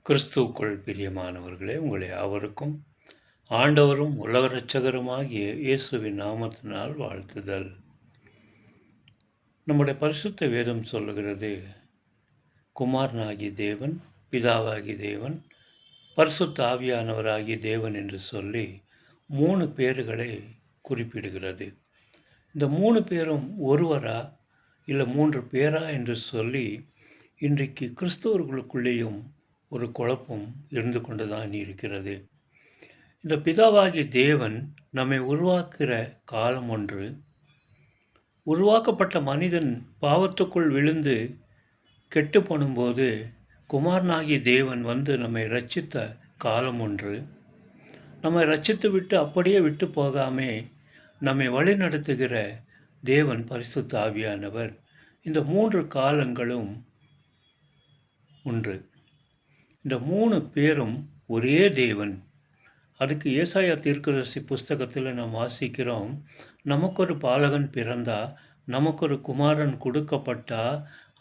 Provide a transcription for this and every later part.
கிறிஸ்துவுக்குள் பிரியமானவர்களே, உங்களை யாவருக்கும் ஆண்டவரும் உலக இரட்சகருமாகிய இயேசுவின் நாமத்தினால் வாழ்த்துதல். நம்முடைய பரிசுத்த வேதம் சொல்லுகிறது, குமாரனாகிய தேவன், பிதாவாகிய தேவன், பரிசுத்த ஆவியானவராகிய தேவன் என்று சொல்லி 3 பேர்களை குறிப்பிடுகிறது. இந்த 3 பேரும் ஒருவரா இல்லை 3 பேரா என்று சொல்லி இன்றைக்கு கிறிஸ்தவர்களுக்குள்ளேயும் ஒரு குழப்பம் இருந்து கொண்டு தான் இருக்கிறது. இந்த பிதாவாகிய தேவன் நம்மை உருவாக்குகிற காலம் ஒன்று, உருவாக்கப்பட்ட மனிதன் பாவத்துக்குள் விழுந்து கெட்டு போனும்போது குமாரனாகிய தேவன் வந்து நம்மை இரட்சித்த காலம் ஒன்று, நம்மை இரட்சித்து விட்டு அப்படியே விட்டு போகாமே நம்மை வழி நடத்துகிற தேவன் பரிசுத்த ஆவியானவர். இந்த 3 காலங்களும் ஒன்று. இந்த 3 பேரும் ஒரே தேவன். அதுக்கு ஏசாயா தீர்க்கதரிசி புஸ்தகத்தில் நாம் வாசிக்கிறோம், நமக்கொரு பாலகன் பிறந்தா, நமக்கொரு குமாரன் கொடுக்கப்பட்டா,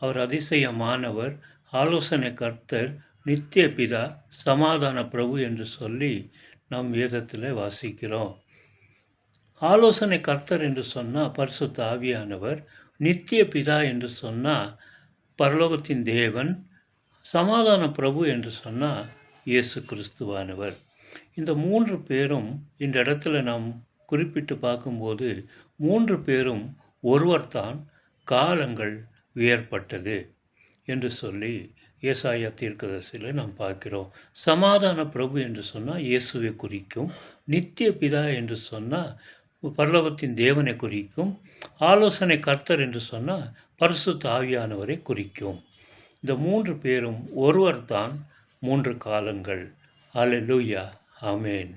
அவர் அதிசயமானவர், ஆலோசனை கர்த்தர், நித்திய பிதா, சமாதான பிரபு என்று சொல்லி நாம் வேதத்தில் வாசிக்கிறோம். ஆலோசனை கர்த்தர் என்று சொன்னால் பரிசுத்த ஆவியானவர், நித்திய பிதா என்று சொன்னால் பரலோகத்தின் தேவன், சமாதான பிரபு என்று சொன்னால் இயேசு கிறிஸ்துவானவர். இந்த 3 பேரும் இந்த இடத்துல நாம் குறிப்பிட்டு பார்க்கும்போது 3 பேரும் ஒருவர்தான், காலங்கள் வேறுபட்டது என்று சொல்லி ஏசாயா தீர்க்கதரிசியில் நாம் பார்க்கிறோம். சமாதான பிரபு என்று சொன்னால் இயேசுவை குறிக்கும், நித்திய பிதா என்று சொன்னால் பரலோகத்தின் தேவனை குறிக்கும், ஆலோசனை கர்த்தர் என்று சொன்னால் பரிசுத்த ஆவியானவரை குறிக்கும். இந்த 3 பேரும் ஒருவர்தான், 3 காலங்கள். அல்லேலூயா, ஆமென்.